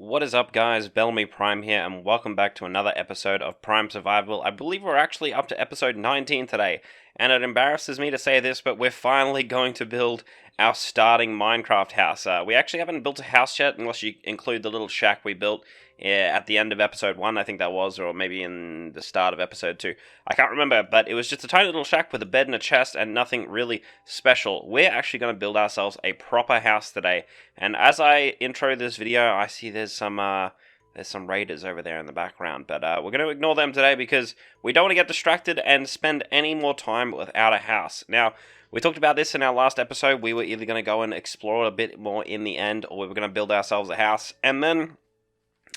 What is up, guys? Belamy Prime here, and welcome back to another episode of Prime Survival. I believe we're actually up to episode 19 today, and it embarrasses me to say this, but we're finally going to build our starting Minecraft house. We actually haven't built a house yet, unless you include the little shack we built at the end of episode 1, I think that was, or maybe in the start of episode 2. I can't remember, but it was just a tiny little shack with a bed and a chest and nothing really special. We're actually going to build ourselves a proper house today, and as I intro this video, I see there's some raiders over there in the background, but we're going to ignore them today because we don't want to get distracted and spend any more time without a house. Now, we talked about this in our last episode. We were either going to go and explore a bit more in the end, or we were going to build ourselves a house, and then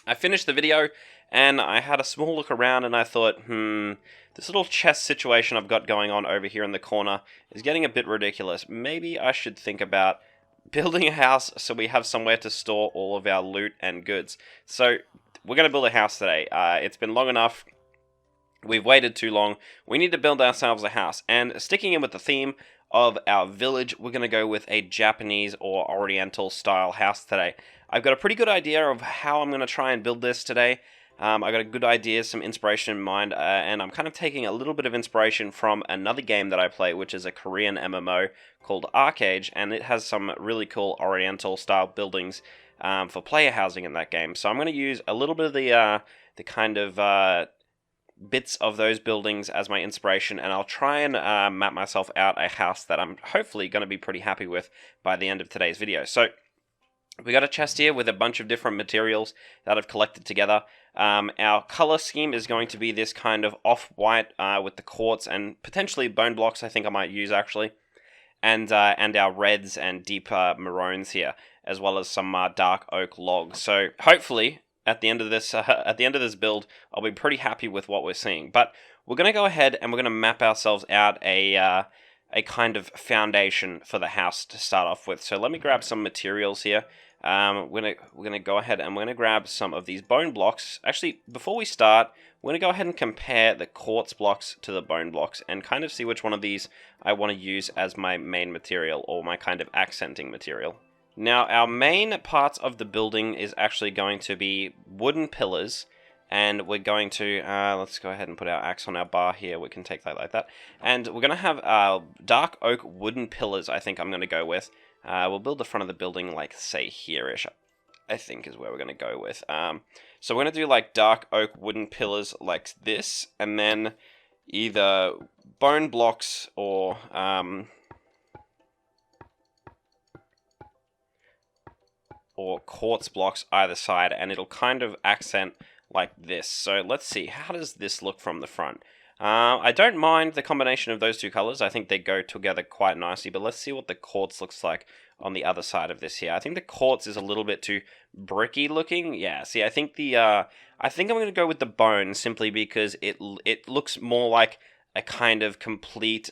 I finished the video, and I had a small look around, and I thought, this little chest situation I've got going on over here in the corner is getting a bit ridiculous. Maybe I should think about building a house so we have somewhere to store all of our loot and goods. So, we're going to build a house today. It's been long enough. We've waited too long. We need to build ourselves a house. And sticking in with the theme of our village, we're going to go with a Japanese or Oriental style house today. I've got a pretty good idea of how I'm going to try and build this today. I got a good idea, some inspiration in mind, and I'm kind of taking a little bit of inspiration from another game that I play, which is a Korean MMO called Arcade, and it has some really cool Oriental style buildings for player housing in that game. So I'm going to use a little bit of the kind of bits of those buildings as my inspiration, and I'll try and map myself out a house that I'm hopefully going to be pretty happy with by the end of today's video. So we got a chest here with a bunch of different materials that I've collected together. Our color scheme is going to be this kind of off-white with the quartz and potentially bone blocks. I think I might use actually, and our reds and deep maroons here, as well as some dark oak logs. So hopefully at the end of this build, I'll be pretty happy with what we're seeing. But we're going to go ahead and we're going to map ourselves out a kind of foundation for the house to start off with. So let me grab some materials here. We're gonna go ahead and we're gonna grab some of these bone blocks. Actually, before we start, we're gonna go ahead and compare the quartz blocks to the bone blocks and kind of see which one of these I want to use as my main material or my kind of accenting material. Now, our main parts of the building is actually going to be wooden pillars, and we're going to, let's go ahead and put our axe on our bar here. We can take that like that. And we're going to have dark oak wooden pillars, I think I'm going to go with. We'll build the front of the building, like, say, here-ish, I think is where we're going to go with. So we're going to do, like, dark oak wooden pillars like this, and then either bone blocks or quartz blocks either side, and it'll kind of accent like this. So let's see, how does this look from the front? I don't mind the combination of those two colors. I think they go together quite nicely, but let's see what the quartz looks like on the other side of this here. I think the quartz is a little bit too bricky looking. Yeah, see, I think I'm going to go with the bone simply because it looks more like a kind of complete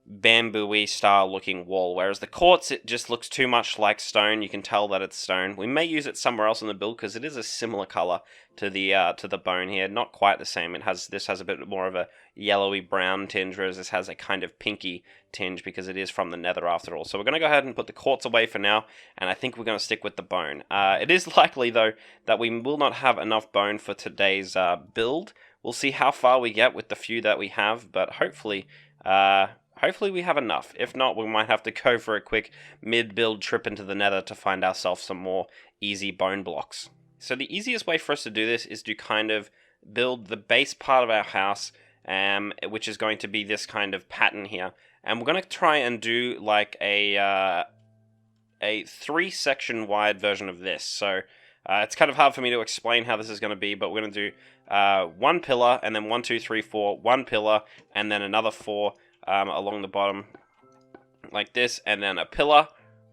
bamboo-y style looking wall, whereas the quartz, it just looks too much like stone. You can tell that it's stone. We may use it somewhere else in the build because it is a similar color to the bone here. Not quite the same. This has a bit more of a yellowy brown tinge, whereas this has a kind of pinky tinge because it is from the nether after all. So we're going to go ahead and put the quartz away for now, and I think we're going to stick with the bone. It is likely though that we will not have enough bone for today's build. We'll see how far we get with the few that we have, but hopefully we have enough. If not, we might have to go for a quick mid-build trip into the nether to find ourselves some more easy bone blocks. So the easiest way for us to do this is to kind of build the base part of our house, which is going to be this kind of pattern here. And we're going to try and do like a 3-section wide version of this. So it's kind of hard for me to explain how this is going to be, but we're going to do 1 pillar, and then 1, 2, 3, 4, 1 pillar, and then another 4 along the bottom like this, and then a pillar,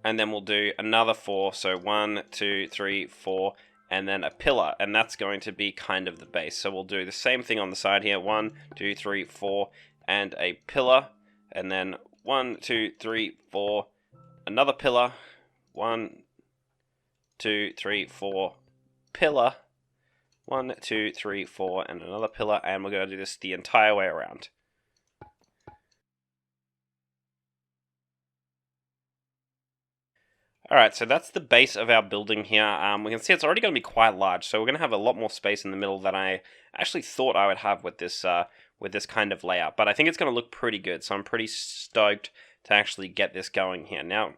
and then we'll do another 4, so 1, 2, 3, 4, and then a pillar, and that's going to be kind of the base. So we'll do the same thing on the side here, 1, 2, 3, 4, and a pillar, and then 1, 2, 3, 4, another pillar, 1, 2, 3, 4, pillar, 1, 2, 3, 4, and another pillar, and we're going to do this the entire way around. Alright, so that's the base of our building here. We can see it's already going to be quite large, so we're going to have a lot more space in the middle than I actually thought I would have with this kind of layout. But I think it's going to look pretty good, so I'm pretty stoked to actually get this going here. Now,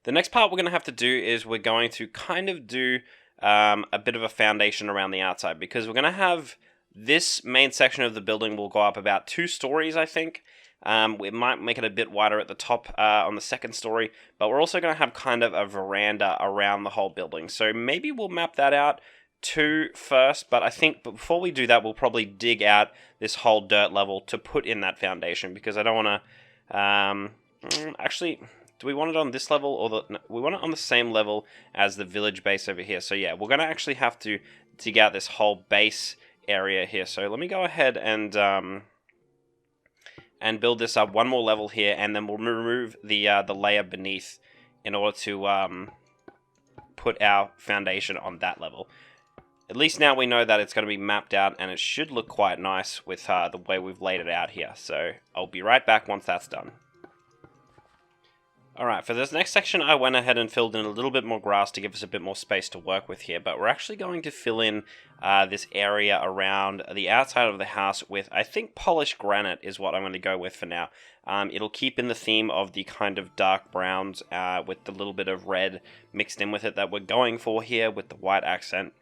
the next part we're going to have to do is we're going to kind of do a bit of a foundation around the outside, because we're going to have this main section of the building will go up about 2 stories, I think. We might make it a bit wider at the top on the second story, but we're also going to have kind of a veranda around the whole building. So maybe we'll map that out too first, but I think before we do that, we'll probably dig out this whole dirt level to put in that foundation, because I don't want to... actually, do we want it on this level, or no, we want it on the same level as the village base over here. So yeah, we're going to actually have to dig out this whole base area here. So let me go ahead and build this up one more level here, and then we'll remove the layer beneath in order to put our foundation on that level. At least now we know that it's going to be mapped out, and it should look quite nice with the way we've laid it out here. So I'll be right back once that's done. Alright, for this next section I went ahead and filled in a little bit more grass to give us a bit more space to work with here, but we're actually going to fill in this area around the outside of the house with, I think, polished granite is what I'm going to go with for now. It'll keep in the theme of the kind of dark browns with the little bit of red mixed in with it that we're going for here with the white accent.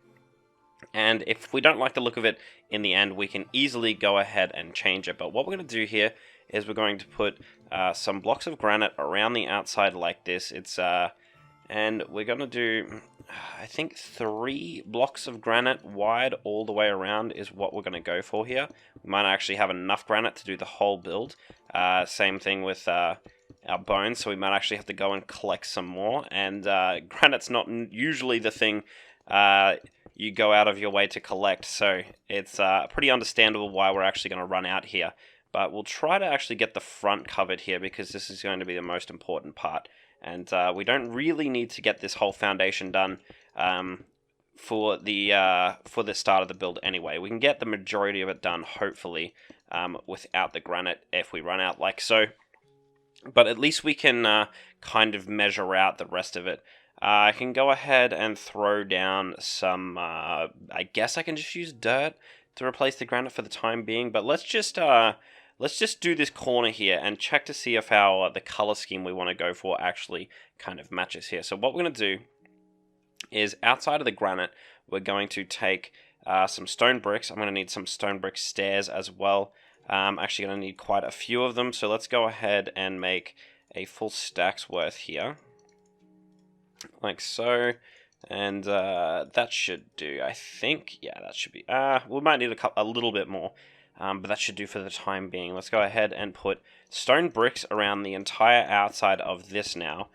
And if we don't like the look of it in the end, we can easily go ahead and change it. But what we're going to do here is we're going to put some blocks of granite around the outside like this. And we're going to do, I think, 3 blocks of granite wide all the way around is what we're going to go for here. We might actually have enough granite to do the whole build. Same thing with our bones, so we might actually have to go and collect some more. And granite's not usually the thing you go out of your way to collect, so it's pretty understandable why we're actually going to run out here. But we'll try to actually get the front covered here, because this is going to be the most important part. And we don't really need to get this whole foundation done for the start of the build anyway. We can get the majority of it done, hopefully, without the granite if we run out like so. But at least we can kind of measure out the rest of it. I can go ahead and throw down some, I guess I can just use dirt to replace the granite for the time being, but let's just do this corner here and check to see if the color scheme we want to go for actually kind of matches here. So what we're going to do is, outside of the granite, we're going to take some stone bricks. I'm going to need some stone brick stairs as well. I'm actually going to need quite a few of them, so let's go ahead and make a full stack's worth here. Like so, and that should do, I think. Yeah, that should be, we might need a little bit more, but that should do for the time being. Let's go ahead and put stone bricks around the entire outside of this now,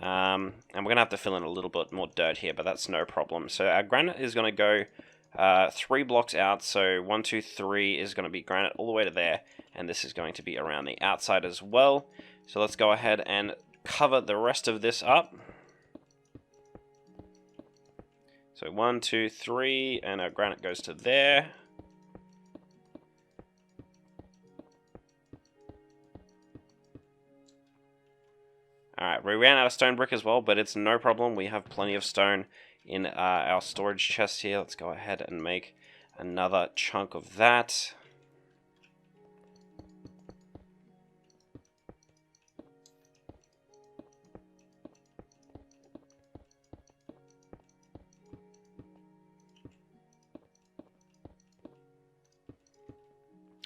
and we're going to have to fill in a little bit more dirt here, but that's no problem. So our granite is going to go 3 blocks out, so 1, 2, 3 is going to be granite all the way to there, and this is going to be around the outside as well. So let's go ahead and cover the rest of this up. So 1, 2, 3, and our granite goes to there. Alright, we ran out of stone brick as well, but it's no problem. We have plenty of stone in our storage chest here. Let's go ahead and make another chunk of that.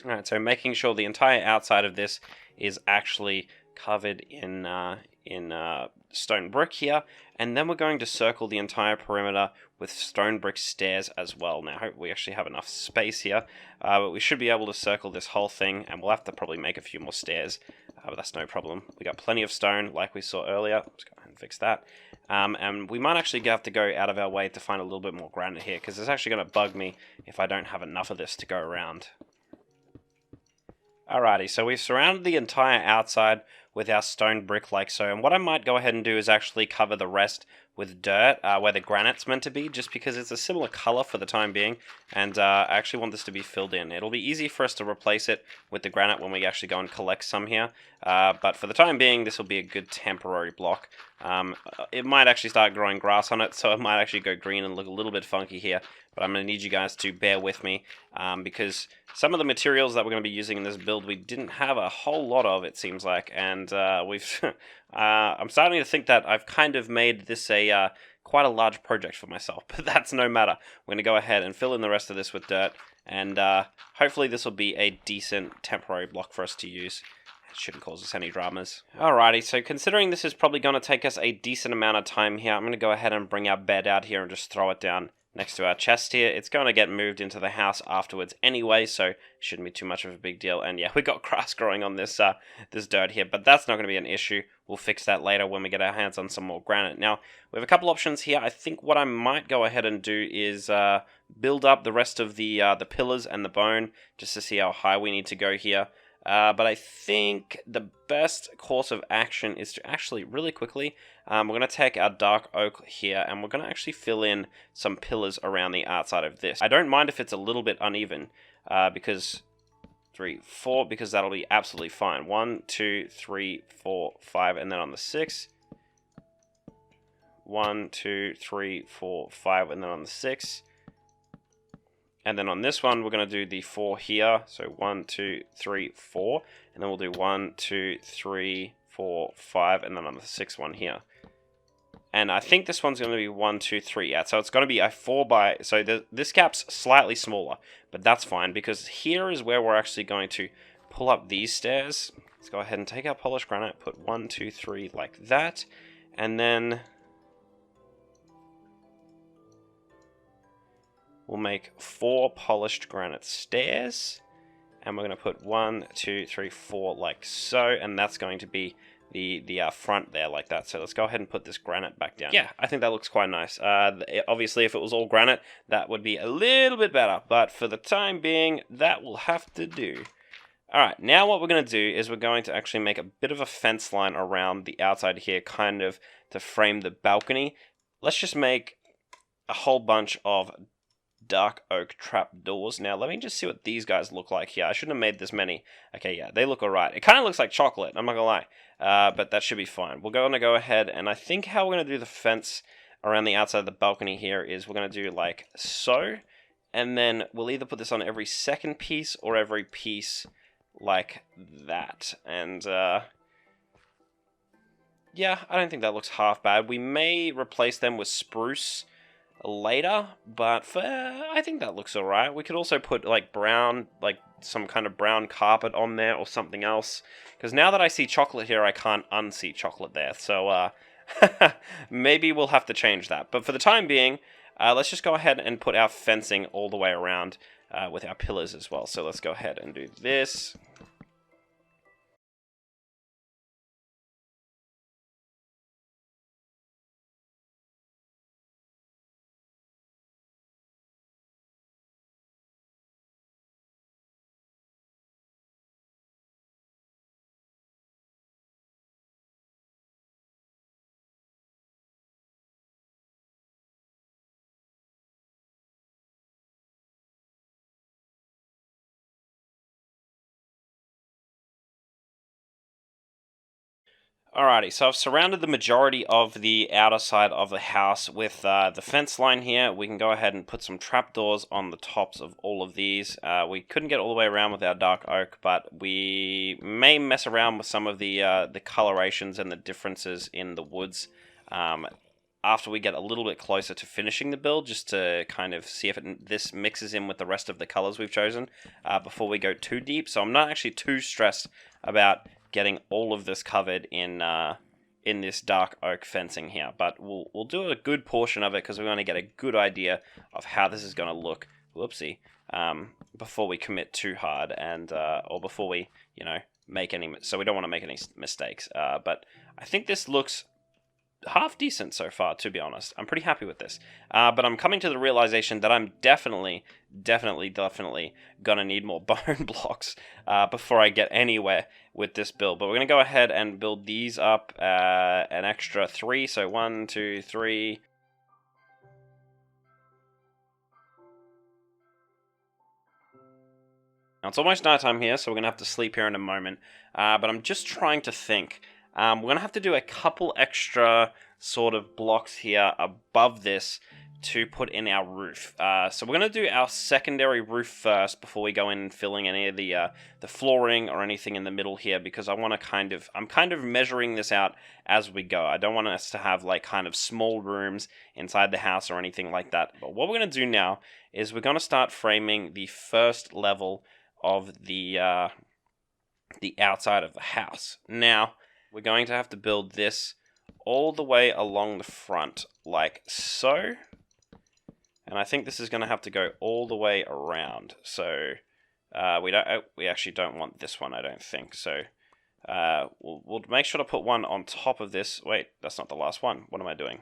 Alright, so making sure the entire outside of this is actually covered in stone brick here, and then we're going to circle the entire perimeter with stone brick stairs as well. Now, I hope we actually have enough space here, but we should be able to circle this whole thing, and we'll have to probably make a few more stairs, but that's no problem. We got plenty of stone, like we saw earlier. Let's go ahead and fix that. And we might actually have to go out of our way to find a little bit more granite here, because it's actually going to bug me if I don't have enough of this to go around. Alrighty, so we've surrounded the entire outside with our stone brick like so, and what I might go ahead and do is actually cover the rest with dirt where the granite's meant to be, just because it's a similar color for the time being, and I actually want this to be filled in. It'll be easy for us to replace it with the granite when we actually go and collect some here, but for the time being, this will be a good temporary block. It might actually start growing grass on it, so it might actually go green and look a little bit funky here, but I'm going to need you guys to bear with me, because some of the materials that we're going to be using in this build we didn't have a whole lot of, it seems like, and we've I'm starting to think that I've kind of made this a quite a large project for myself, but that's no matter. We're going to go ahead and fill in the rest of this with dirt, and hopefully this will be a decent temporary block for us to use. It shouldn't cause us any dramas. Alrighty, so considering this is probably going to take us a decent amount of time here, I'm going to go ahead and bring our bed out here and just throw it down next to our chest here. It's going to get moved into the house afterwards anyway, so it shouldn't be too much of a big deal. And yeah, we got grass growing on this this dirt here, but that's not going to be an issue. We'll fix that later when we get our hands on some more granite. Now, we have a couple options here. I think what I might go ahead and do is build up the rest of the pillars and the bone, just to see how high we need to go here. But I think the best course of action is to actually, really quickly, we're going to take our dark oak here, and we're going to actually fill in some pillars around the outside of this. I don't mind if it's a little bit uneven, because 3, 4, because that'll be absolutely fine. 1, 2, 3, 4, 5, and then on the 6. 1, 2, 3, 4, 5, and then on the 6. And then on this one, we're going to do the 4 here. So 1, 2, 3, 4. And then we'll do 1, 2, 3, 4, 5. And then on the 6th one here. And I think this one's going to be 1, 2, 3. Yeah, so it's going to be a 4 by... So this gap's slightly smaller. But that's fine, because here is where we're actually going to pull up these stairs. Let's go ahead and take our polished granite. Put 1, 2, 3 like that. And then... we'll make 4 polished granite stairs, and we're going to put 1, 2, 3, 4 like so, and that's going to be the front there like that. So let's go ahead and put this granite back down. Yeah, I think that looks quite nice. Obviously, if it was all granite, that would be a little bit better, but for the time being, that will have to do. Alright, now what we're going to do is we're going to actually make a bit of a fence line around the outside here, kind of to frame the balcony. Let's just make a whole bunch of dark oak trap doors. Now, let me just see what these guys look like here. I shouldn't have made this many. Okay, yeah, they look alright. It kind of looks like chocolate, I'm not gonna lie. But that should be fine. We're going to go ahead, and I think how we're going to do the fence around the outside of the balcony here is we're going to do like so, and then we'll either put this on every second piece or every piece like that. And, yeah, I don't think that looks half bad. We may replace them with spruce later, but I think that looks alright. We could also put like brown, like some kind of brown carpet on there or something else, because now that I see chocolate here, I can't unsee chocolate there, so maybe we'll have to change that. But for the time being, let's just go ahead and put our fencing all the way around with our pillars as well. So let's go ahead and do this. Alrighty, so I've surrounded the majority of the outer side of the house with the fence line here. We can go ahead and put some trapdoors on the tops of all of these. We couldn't get all the way around with our dark oak, but we may mess around with some of the colorations and the differences in the woods after we get a little bit closer to finishing the build, just to kind of see if this mixes in with the rest of the colors we've chosen before we go too deep. So I'm not actually too stressed about getting all of this covered in this dark oak fencing here, but we'll do a good portion of it because we want to get a good idea of how this is going to look. Whoopsie, before we commit too hard, and or before we make any. So we don't want to make any mistakes. But I think this looks half decent so far, to be honest. I'm pretty happy with this. But I'm coming to the realization that I'm definitely gonna need more bone blocks before I get anywhere with this build. But we're gonna go ahead and build these up an extra 3. So 1, 2, 3. Now it's almost nighttime here, so we're gonna have to sleep here in a moment. But I'm just trying to think. We're going to have to do a couple extra sort of blocks here above this to put in our roof. So we're going to do our secondary roof first before we go in and filling any of the flooring or anything in the middle here, because I want to I'm kind of measuring this out as we go. I don't want us to have like kind of small rooms inside the house or anything like that. But what we're going to do now is we're going to start framing the first level of the outside of the house. Now, we're going to have to build this all the way along the front, like so. And I think this is going to have to go all the way around. So we actually don't want this one, I don't think. So we'll make sure to put one on top of this. Wait, that's not the last one. What am I doing?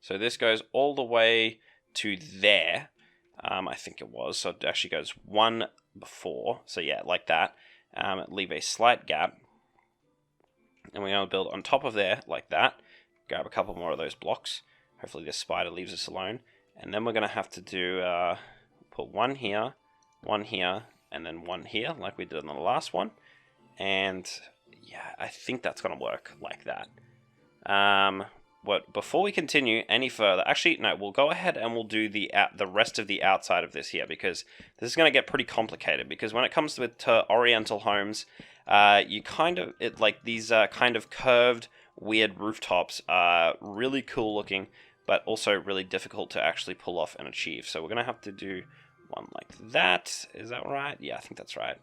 So this goes all the way to there. I think it was. So it actually goes one before. So yeah, like that. Leave a slight gap. And we're going to build on top of there, like that. Grab a couple more of those blocks. Hopefully this spider leaves us alone. And then we're going to have to do, put one here, and then one here, like we did on the last one. And yeah, I think that's going to work like that. Before we continue any further, actually, no, we'll go ahead and we'll do the rest of the outside of this here, because this is going to get pretty complicated, because when it comes to Oriental homes, you kind of, these kind of curved, weird rooftops are really cool looking, but also really difficult to actually pull off and achieve. So we're going to have to do one like that. Is that right? Yeah, I think that's right.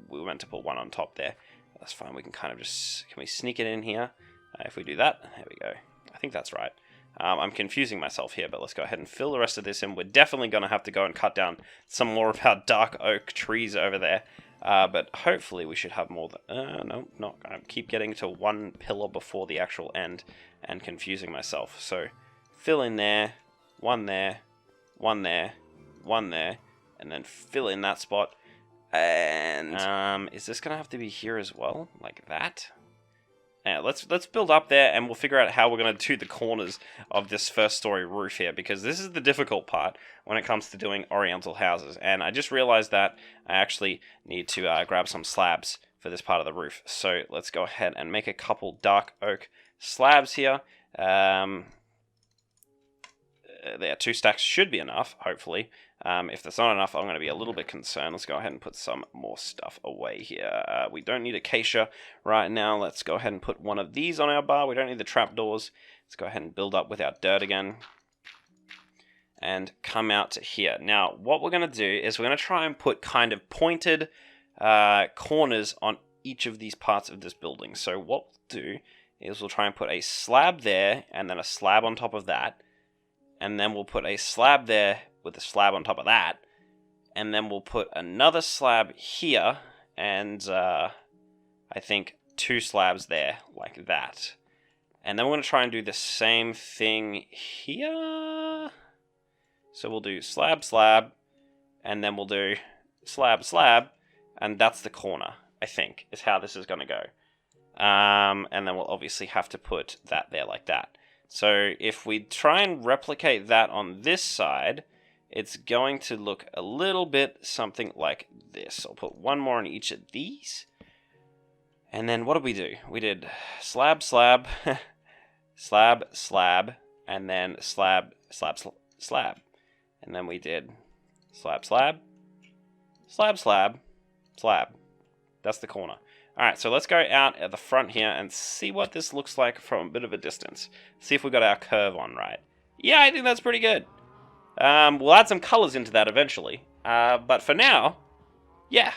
We were meant to put one on top there. That's fine. We can kind of just, can we sneak it in here? If we do that, there we go. I think that's right. I'm confusing myself here, but let's go ahead and fill the rest of this in. We're definitely going to have to go and cut down some more of our dark oak trees over there. But hopefully we should have more no, not. I keep getting to one pillar before the actual end and confusing myself. So fill in there, one there, one there, one there, and then fill in that spot. And is this going to have to be here as well? Like that? Yeah, let's build up there, and we'll figure out how we're going to do the corners of this first story roof here, because this is the difficult part when it comes to doing Oriental houses. And I just realized that I actually need to grab some slabs for this part of the roof. So let's go ahead and make a couple dark oak slabs here. There, 2 stacks should be enough, hopefully. If that's not enough, I'm going to be a little bit concerned. Let's go ahead and put some more stuff away here. We don't need acacia right now. Let's go ahead and put one of these on our bar. We don't need the trapdoors. Let's go ahead and build up with our dirt again. And come out to here. Now, what we're going to do is we're going to try and put kind of pointed corners on each of these parts of this building. So what we'll do is we'll try and put a slab there, and then a slab on top of that. And then we'll put a slab there with a slab on top of that. And then we'll put another slab here. And I think 2 slabs there, like that. And then we're going to try and do the same thing here. So we'll do slab, slab. And then we'll do slab, slab. And that's the corner, I think, is how this is going to go. And then we'll obviously have to put that there like that. So if we try and replicate that on this side, it's going to look a little bit something like this. I'll put one more on each of these. And then what did we do? We did slab, slab, slab, slab, and then slab, slab, slab. And then we did slab, slab, slab, slab, slab. That's the corner. Alright, so let's go out at the front here and see what this looks like from a bit of a distance. See if we got our curve on right. Yeah, I think that's pretty good. We'll add some colors into that eventually. But for now, yeah.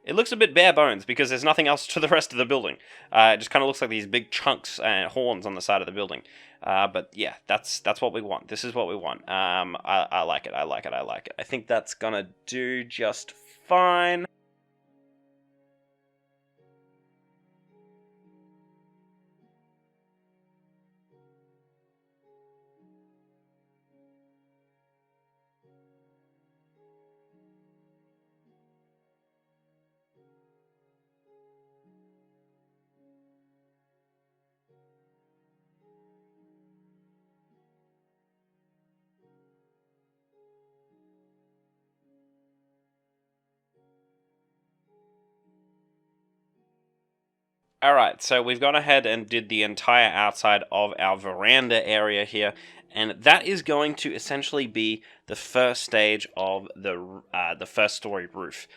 It looks a bit bare bones because there's nothing else to the rest of the building. It just kind of looks like these big chunks and horns on the side of the building. But yeah, that's what we want. This is what we want. I like it, I like it, I like it. I think that's gonna do just fine. Alright, so we've gone ahead and did the entire outside of our veranda area here, and that is going to essentially be the first stage of the first story roof.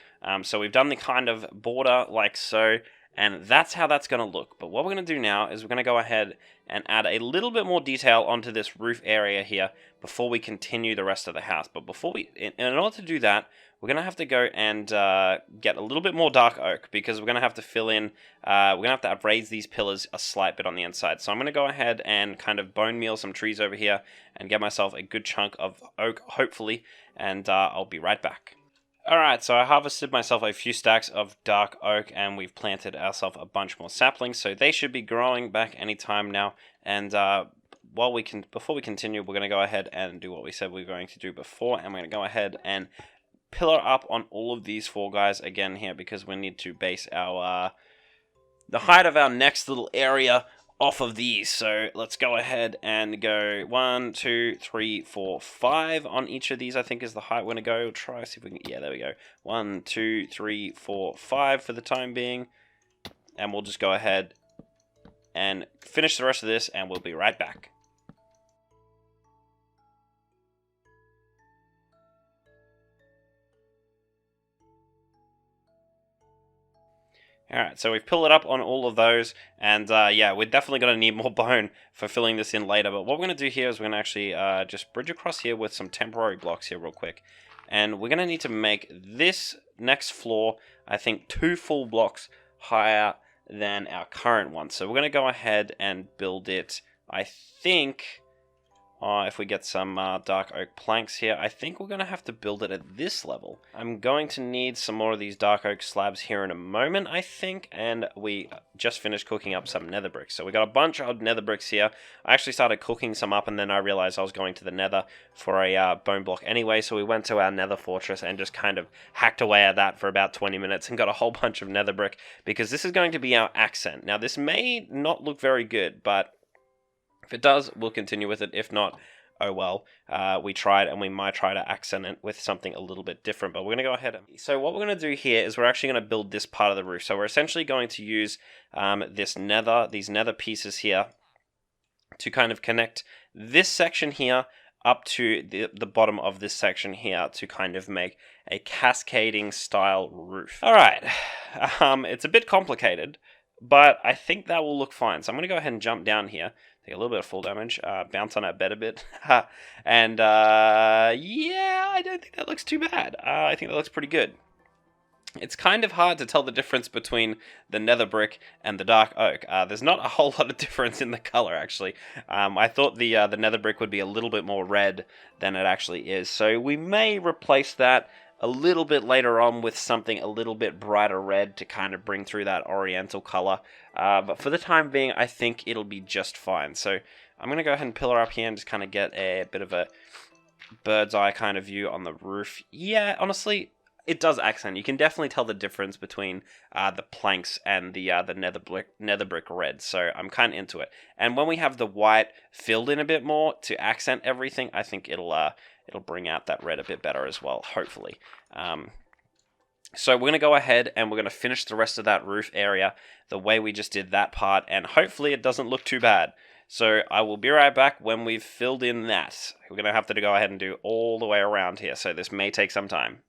So we've done the kind of border like so, and that's how that's going to look. But what we're going to do now is we're going to go ahead and add a little bit more detail onto this roof area here before we continue the rest of the house. But before in order to do that, we're going to have to go and get a little bit more dark oak, because we're going to have to fill in, we're going to have to raise these pillars a slight bit on the inside. So I'm going to go ahead and kind of bone meal some trees over here and get myself a good chunk of oak, hopefully, and I'll be right back. Alright, so I harvested myself a few stacks of dark oak, and we've planted ourselves a bunch more saplings, so they should be growing back anytime now. And before we continue, we're going to go ahead and do what we said we were going to do before, and we're going to go ahead and pillar up on all of these four guys again here, because we need to base our the height of our next little area off of these. So let's go ahead and go 1, 2, 3, 4, 5 on each of these. I think is the height we're gonna go. Try see if we can. Yeah, there we go. 1, 2, 3, 4, 5 for the time being, and we'll just go ahead and finish the rest of this, and we'll be right back. Alright, so we've pulled it up on all of those, and yeah, we're definitely going to need more bone for filling this in later, but what we're going to do here is we're going to actually just bridge across here with some temporary blocks here real quick, and we're going to need to make this next floor, I think, 2 full blocks higher than our current one. So we're going to go ahead and build it, I think. If we get some dark oak planks here, I think we're going to have to build it at this level. I'm going to need some more of these dark oak slabs here in a moment, I think, and we just finished cooking up some nether bricks. So we got a bunch of nether bricks here. I actually started cooking some up, and then I realized I was going to the nether for a bone block anyway, so we went to our nether fortress and just kind of hacked away at that for about 20 minutes and got a whole bunch of nether brick, because this is going to be our accent. Now, this may not look very good, but if it does, we'll continue with it. If not, oh well. We tried, and we might try to accent it with something a little bit different. But we're going to go ahead. So what we're going to do here is we're actually going to build this part of the roof. So we're essentially going to use these nether pieces here to kind of connect this section here up to the bottom of this section here to kind of make a cascading style roof. All right, it's a bit complicated, but I think that will look fine. So I'm going to go ahead and jump down here, take a little bit of full damage, bounce on our bed a bit, and yeah, I don't think that looks too bad. I think that looks pretty good. It's kind of hard to tell the difference between the nether brick and the dark oak. There's not a whole lot of difference in the color, actually. I thought the nether brick would be a little bit more red than it actually is, so we may replace that a little bit later on with something a little bit brighter red to kind of bring through that oriental color. But for the time being, I think it'll be just fine. So I'm going to go ahead and pillar up here and just kind of get a bit of a bird's eye kind of view on the roof. Yeah, honestly, it does accent. You can definitely tell the difference between the planks and the nether brick red. So I'm kind of into it. And when we have the white filled in a bit more to accent everything, I think it'll bring out that red a bit better as well, hopefully. So we're going to go ahead and we're going to finish the rest of that roof area the way we just did that part, and hopefully it doesn't look too bad. So I will be right back when we've filled in that. We're going to have to go ahead and do all the way around here, so this may take some time.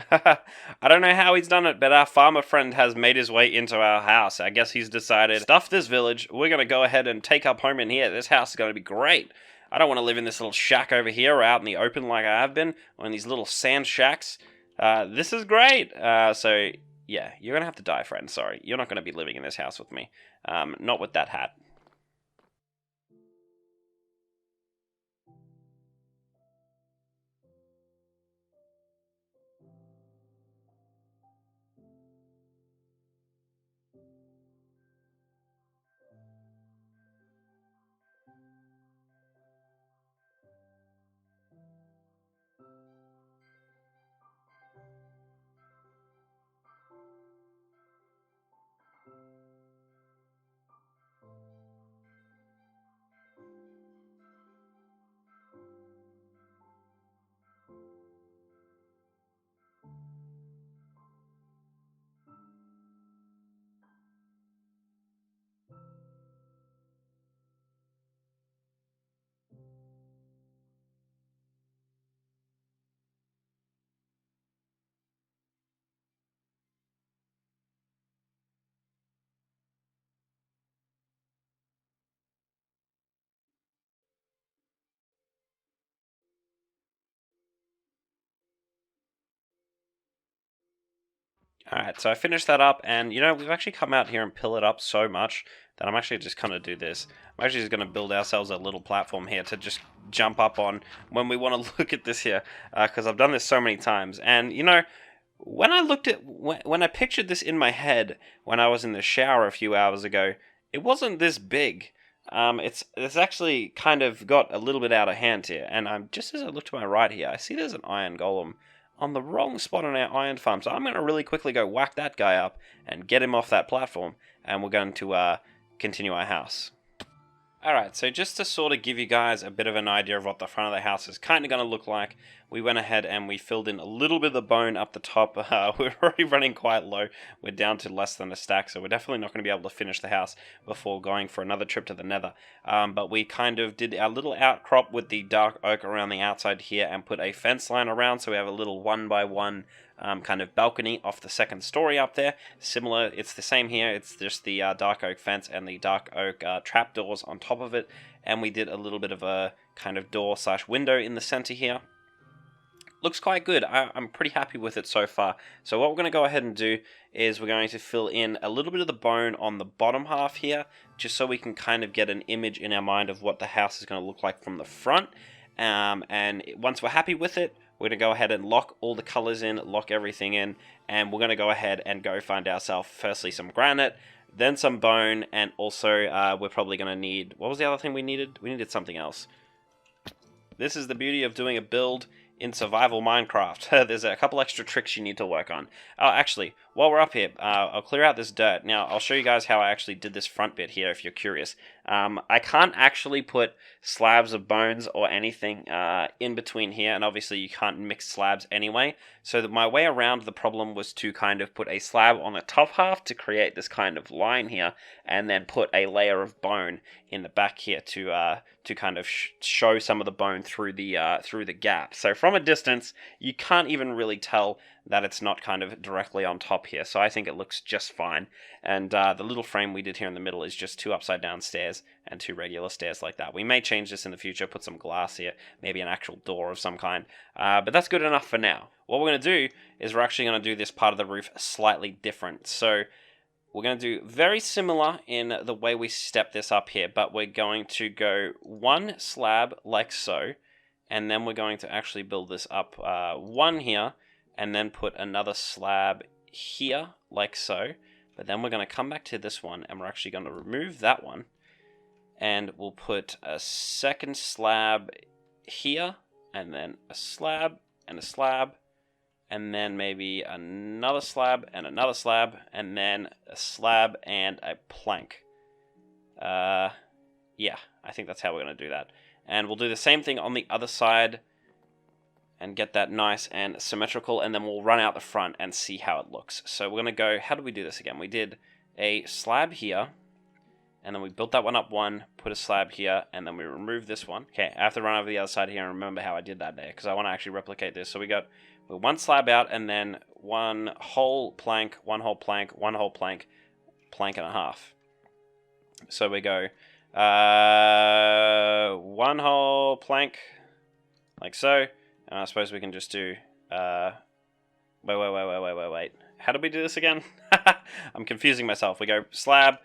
I don't know how he's done it, but our farmer friend has made his way into our house. I guess he's decided, stuff this village, we're going to go ahead and take up home in here. This house is going to be great. I don't want to live in this little shack over here or out in the open like I have been, or in these little sand shacks. This is great. So, yeah, you're going to have to die, friend. Sorry. You're not going to be living in this house with me. Not with that hat. Alright, so I finished that up, and we've actually come out here and pill it up so much that I'm actually just going to do this. I'm actually just going to build ourselves a little platform here to just jump up on when we want to look at this here, because I've done this so many times. And, when I looked at, when I pictured this in my head when I was in the shower a few hours ago, it wasn't this big. It's actually kind of got a little bit out of hand here, and just as I look to my right here, I see there's an iron golem on the wrong spot on our iron farm, so I'm going to really quickly go whack that guy up and get him off that platform, and we're going to continue our house. Alright, so just to sort of give you guys a bit of an idea of what the front of the house is kind of going to look like, we went ahead and we filled in a little bit of the bone up the top. We're already running quite low. We're down to less than a stack, so we're definitely not going to be able to finish the house before going for another trip to the nether. But we kind of did our little outcrop with the dark oak around the outside here and put a fence line around, so we have a little 1x1 kind of balcony off the second story up there. Similar, it's the same here. It's just the dark oak fence and the dark oak trapdoors on top of it. And we did a little bit of a kind of door / window in the center here. Looks quite good. I'm pretty happy with it so far. So what we're going to go ahead and do is we're going to fill in a little bit of the bone on the bottom half here, just so we can kind of get an image in our mind of what the house is going to look like from the front. And once we're happy with it, we're going to go ahead and lock all the colors in, lock everything in, and we're going to go ahead and go find ourselves firstly some granite, then some bone, and also we're probably going to need... What was the other thing we needed? We needed something else. This is the beauty of doing a build in survival Minecraft. There's a couple extra tricks you need to work on. Oh, actually, while we're up here, I'll clear out this dirt. Now, I'll show you guys how I actually did this front bit here, if you're curious. I can't actually put slabs of bones or anything in between here, and obviously you can't mix slabs anyway. So my way around the problem was to kind of put a slab on the top half to create this kind of line here, and then put a layer of bone in the back here to kind of show some of the bone through the gap. So from a distance, you can't even really tell that it's not kind of directly on top here. So I think it looks just fine. And the little frame we did here in the middle is just 2 upside down stairs and 2 regular stairs like that. We may change this in the future, put some glass here, maybe an actual door of some kind. But that's good enough for now. What we're going to do is we're actually going to do this part of the roof slightly different. So we're going to do very similar in the way we step this up here, but we're going to go 1 slab like so, and then we're going to actually build this up 1 here, and then put another slab here like so. But then we're going to come back to this one, and we're actually going to remove that one, and we'll put a second slab here, and then a slab, and a slab, and then maybe another slab, and then a slab and a plank. Yeah, I think that's how we're going to do that. And we'll do the same thing on the other side and get that nice and symmetrical, and then we'll run out the front and see how it looks. So we're going to go, how did we do this again? We did a slab here, and then we built that one up 1, put a slab here, and then we removed this one. Okay, I have to run over the other side here and remember how I did that there, because I want to actually replicate this. So we got 1 slab out, and then 1 whole plank, 1 whole plank, 1 whole plank, plank and a half. So we go 1 whole plank, like so. And I suppose we can just do, wait. How did we do this again? I'm confusing myself. We go slab,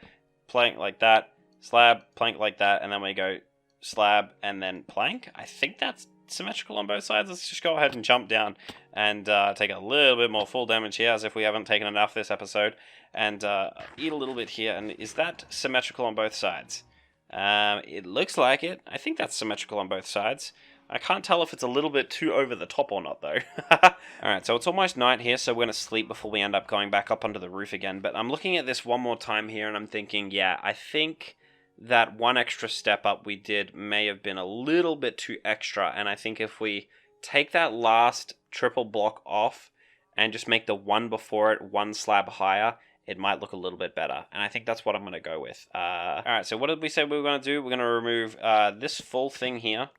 plank like that, slab, plank like that, and then we go slab and then plank. I think that's symmetrical on both sides. Let's just go ahead and jump down and take a little bit more full damage here, as if we haven't taken enough this episode, and eat a little bit here. And is that symmetrical on both sides? It looks like it. I think that's symmetrical on both sides. I can't tell if it's a little bit too over the top or not, though. Alright, so it's almost night here, so we're going to sleep before we end up going back up onto the roof again. But I'm looking at this one more time here, and I'm thinking, yeah, I think that 1 extra step up we did may have been a little bit too extra. And I think if we take that last triple block off and just make the one before it 1 slab higher, it might look a little bit better. And I think that's what I'm going to go with. Alright, so what did we say we were going to do? We're going to remove this full thing here.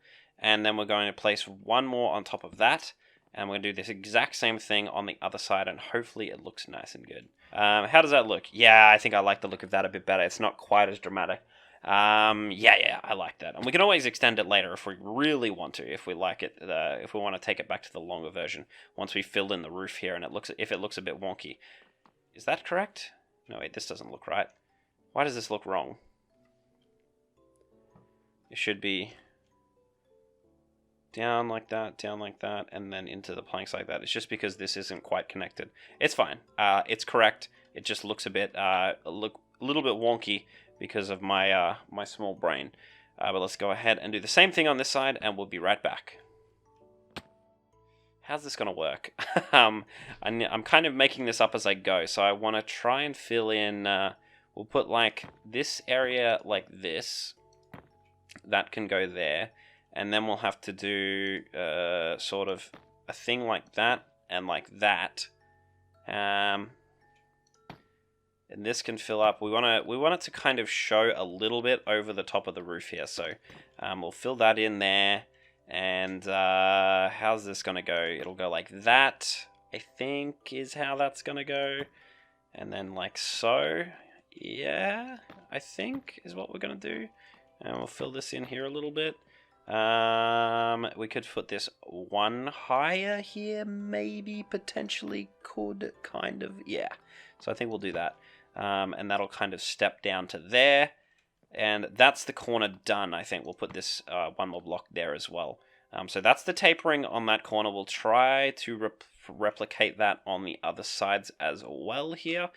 And then we're going to place 1 more on top of that. And we're going to do this exact same thing on the other side. And hopefully it looks nice and good. How does that look? Yeah, I think I like the look of that a bit better. It's not quite as dramatic. Yeah, I like that. And we can always extend it later if we really want to. If we like it, if we want to take it back to the longer version. Once we fill in the roof here and if it looks a bit wonky. Is that correct? No, wait, this doesn't look right. Why does this look wrong? It should be down like that, and then into the planks like that. It's just because this isn't quite connected. It's fine. It's correct. It just looks a little bit wonky because of my my small brain. But let's go ahead and do the same thing on this side, and we'll be right back. How's this gonna work? I'm kind of making this up as I go, so I want to try and fill in. We'll put like this area like this. That can go there, and then we'll have to do sort of a thing like that and like that. And this can fill up. We want it to kind of show a little bit over the top of the roof here. So we'll fill that in there. And how's this gonna go? It'll go like that, I think, is how that's gonna go. And then like so. Yeah, I think is what we're gonna do. And we'll fill this in here a little bit. We could put this one higher here, maybe, potentially, could, kind of, yeah. So I think we'll do that. And that'll kind of step down to there. And that's the corner done. I think we'll put this one more block there as well. So that's the tapering on that corner. We'll try to replicate that on the other sides as well here.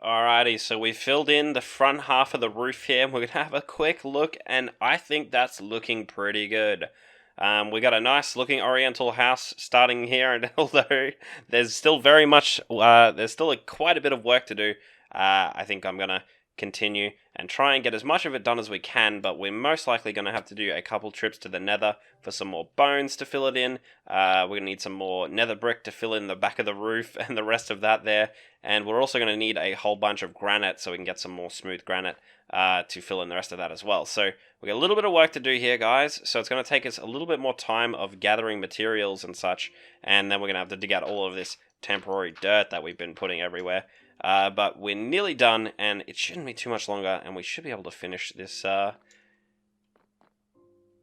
Alrighty, so we filled in the front half of the roof here. We're going to have a quick look, and I think that's looking pretty good. We got a nice looking oriental house starting here, and although there's still very much, there's still quite a bit of work to do, I think I'm going to continue and try and get as much of it done as we can, but we're most likely going to have to do a couple trips to the nether for some more bones to fill it in. We're going to need some more nether brick to fill in the back of the roof and the rest of that there, and we're also going to need a whole bunch of granite so we can get some more smooth granite to fill in the rest of that as well. So we got a little bit of work to do here, guys, so it's going to take us a little bit more time of gathering materials and such, and then we're going to have to dig out all of this temporary dirt that we've been putting everywhere. But we're nearly done, and it shouldn't be too much longer, and we should be able to finish this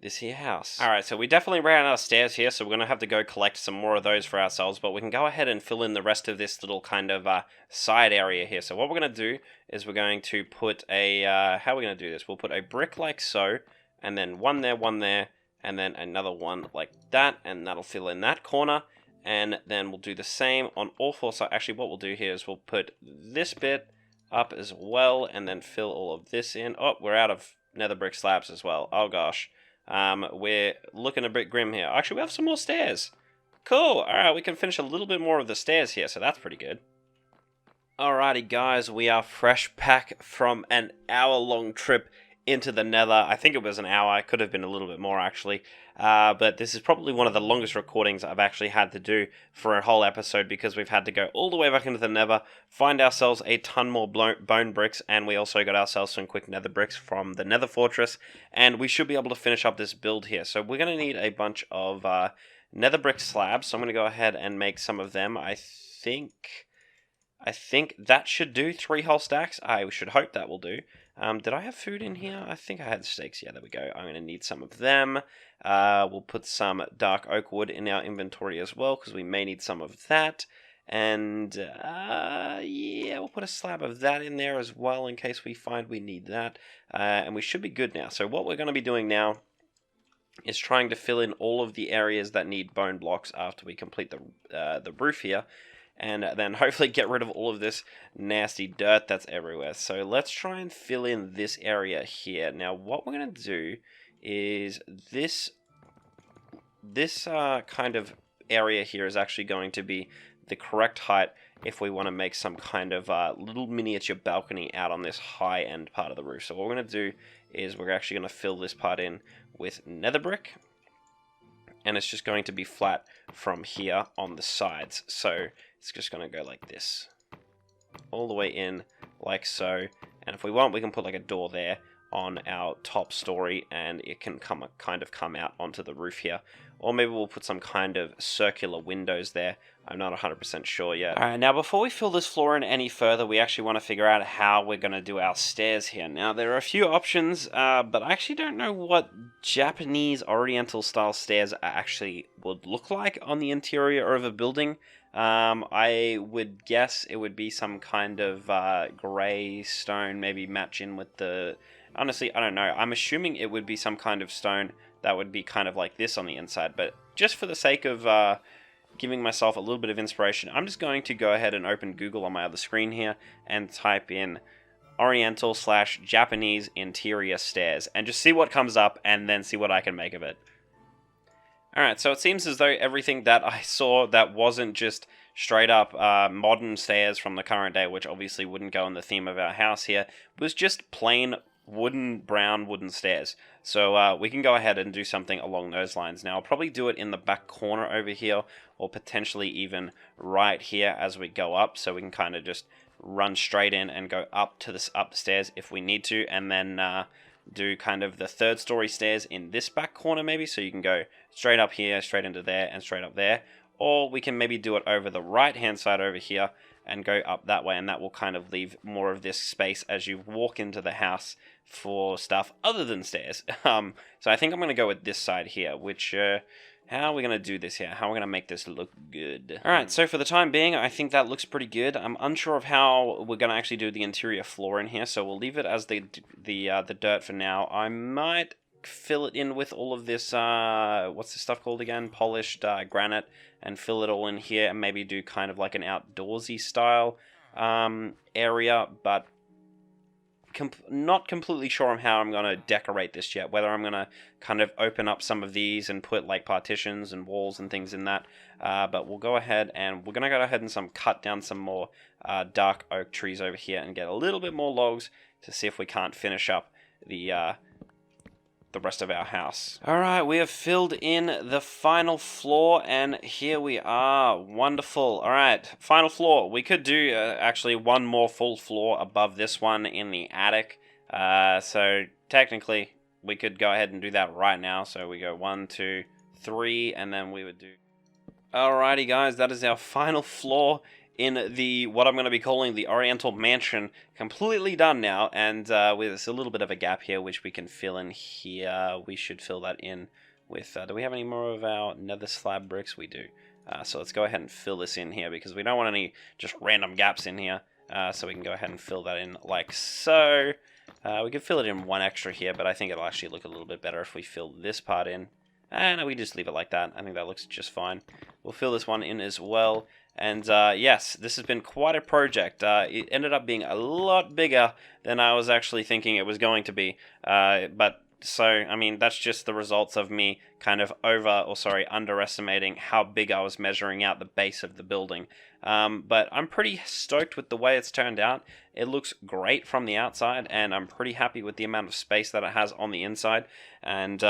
this here house. Alright, so we definitely ran out of stairs here, so we're going to have to go collect some more of those for ourselves, but we can go ahead and fill in the rest of this little kind of side area here. So what we're going to do is we're going to put a, how are we going to do this? We'll put a brick like so, and then one there, and then another one like that, and that'll fill in that corner. And then we'll do the same on all four sides. Actually, what we'll do here is we'll put this bit up as well, and then fill all of this in. Oh, we're out of nether brick slabs as well. Oh gosh. We're looking a bit grim here. Actually, we have some more stairs. Cool. Alright, we can finish a little bit more of the stairs here, so that's pretty good. Alrighty, guys, we are fresh back from an hour-long trip into the nether. I think it was an hour. It could have been a little bit more, actually. But this is probably one of the longest recordings I've actually had to do for a whole episode, because we've had to go all the way back into the nether, find ourselves a ton more bone bricks, and we also got ourselves some quick nether bricks from the nether fortress, and we should be able to finish up this build here. So we're going to need a bunch of nether brick slabs, so I'm going to go ahead and make some of them. I think that should do 3 whole stacks. I should hope that will do. Did I have food in here? I think I had steaks. Yeah, there we go. I'm going to need some of them. We'll put some dark oak wood in our inventory as well, because we may need some of that. And yeah, we'll put a slab of that in there as well in case we find we need that. And we should be good now. So what we're going to be doing now is trying to fill in all of the areas that need bone blocks after we complete the roof here. And then hopefully get rid of all of this nasty dirt that's everywhere. So let's try and fill in this area here. Now what we're going to do is this kind of area here is actually going to be the correct height if we want to make some kind of little miniature balcony out on this high end part of the roof. So what we're going to do is we're actually going to fill this part in with nether brick, and it's just going to be flat from here on the sides. So it's just going to go like this all the way in like so, and if we want we can put like a door there on our top story and it can come out onto the roof here. Or maybe we'll put some kind of circular windows there. I'm not 100% sure yet. Alright, now before we fill this floor in any further, we actually want to figure out how we're going to do our stairs here. Now, there are a few options, but I actually don't know what Japanese Oriental style stairs actually would look like on the interior of a building. I would guess it would be some kind of grey stone, maybe match in with the... Honestly, I don't know. I'm assuming it would be some kind of stone that would be kind of like this on the inside, but just for the sake of giving myself a little bit of inspiration, I'm just going to go ahead and open Google on my other screen here and type in Oriental/Japanese interior stairs and just see what comes up and then see what I can make of it. Alright, so it seems as though everything that I saw that wasn't just straight up modern stairs from the current day, which obviously wouldn't go in the theme of our house here, was just plain brown wooden stairs. So we can go ahead and do something along those lines. Now I'll probably do it in the back corner over here, or potentially even right here as we go up, so we can kind of just run straight in and go up the stairs if we need to, and then do kind of the third story stairs in this back corner maybe, so you can go straight up here, straight into there, and straight up there. Or we can maybe do it over the right hand side over here and go up that way, and that will kind of leave more of this space as you walk into the house for stuff other than stairs. So I think I'm going to go with this side here, which, how are we going to do this here? How are we going to make this look good? Alright, so for the time being, I think that looks pretty good. I'm unsure of how we're going to actually do the interior floor in here, so we'll leave it as the dirt for now. I might fill it in with all of this, what's this stuff called again? Polished granite, and fill it all in here, and maybe do kind of like an outdoorsy style area, but not completely sure on how I'm going to decorate this yet, whether I'm going to kind of open up some of these and put like partitions and walls and things in that, but we'll go ahead and we're going to go ahead and cut down some more dark oak trees over here and get a little bit more logs to see if we can't finish up the rest of our house. Alright, we have filled in the final floor, and here we are. Wonderful. Alright, final floor. We could do actually one more full floor above this one in the attic. So technically, we could go ahead and do that right now. So we go 1, 2, 3, and then we would do... Alrighty guys, that is our final floor in what I'm going to be calling the Oriental Mansion, completely done now, and with a little bit of a gap here, which we can fill in here. We should fill that in with, do we have any more of our nether slab bricks? We do. So let's go ahead and fill this in here, because we don't want any just random gaps in here, so we can go ahead and fill that in like so. We could fill it in one extra here, but I think it'll actually look a little bit better if we fill this part in. And we just leave it like that. I think that looks just fine. We'll fill this one in as well. And yes, this has been quite a project. It ended up being a lot bigger than I was actually thinking it was going to be. But so, I mean, that's just the results of me kind of underestimating how big I was measuring out the base of the building. But I'm pretty stoked with the way it's turned out. It looks great from the outside, and I'm pretty happy with the amount of space that it has on the inside. And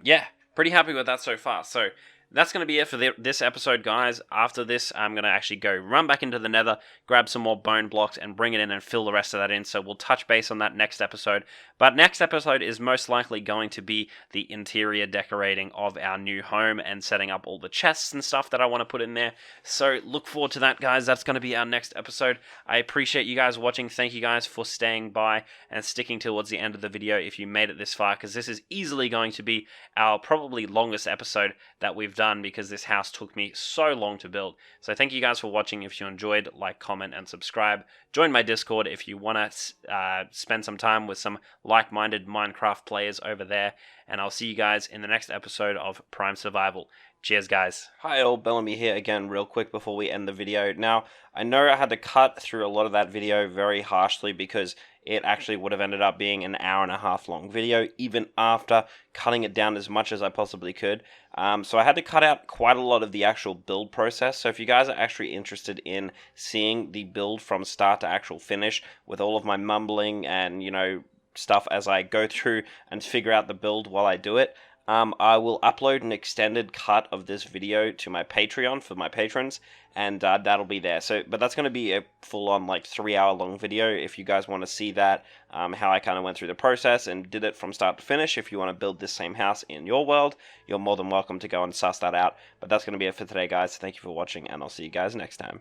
yeah, pretty happy with that so far. So that's going to be it for this episode, guys. After this, I'm going to actually go run back into the nether, grab some more bone blocks, and bring it in and fill the rest of that in. So we'll touch base on that next episode. But next episode is most likely going to be the interior decorating of our new home and setting up all the chests and stuff that I want to put in there. So look forward to that, guys. That's going to be our next episode. I appreciate you guys watching. Thank you guys for staying by and sticking towards the end of the video if you made it this far, because this is easily going to be our probably longest episode that we've done because this house took me so long to build. So thank you guys for watching. If you enjoyed, like, comment, and subscribe. Join my Discord if you want to spend some time with some like-minded Minecraft players over there. And I'll see you guys in the next episode of Prime Survival. Cheers, guys. Hi all, Belamy here again real quick before we end the video. Now, I know I had to cut through a lot of that video very harshly because it actually would have ended up being an hour-and-a-half long video, even after cutting it down as much as I possibly could. So I had to cut out quite a lot of the actual build process. So if you guys are actually interested in seeing the build from start to actual finish, with all of my mumbling and, you know, stuff as I go through and figure out the build while I do it, I will upload an extended cut of this video to my Patreon for my patrons, and that'll be there. So, but that's going to be a full-on, like, 3-hour long video if you guys want to see that, how I kind of went through the process and did it from start to finish. If you want to build this same house in your world, you're more than welcome to go and suss that out. But that's going to be it for today, guys. Thank you for watching, and I'll see you guys next time.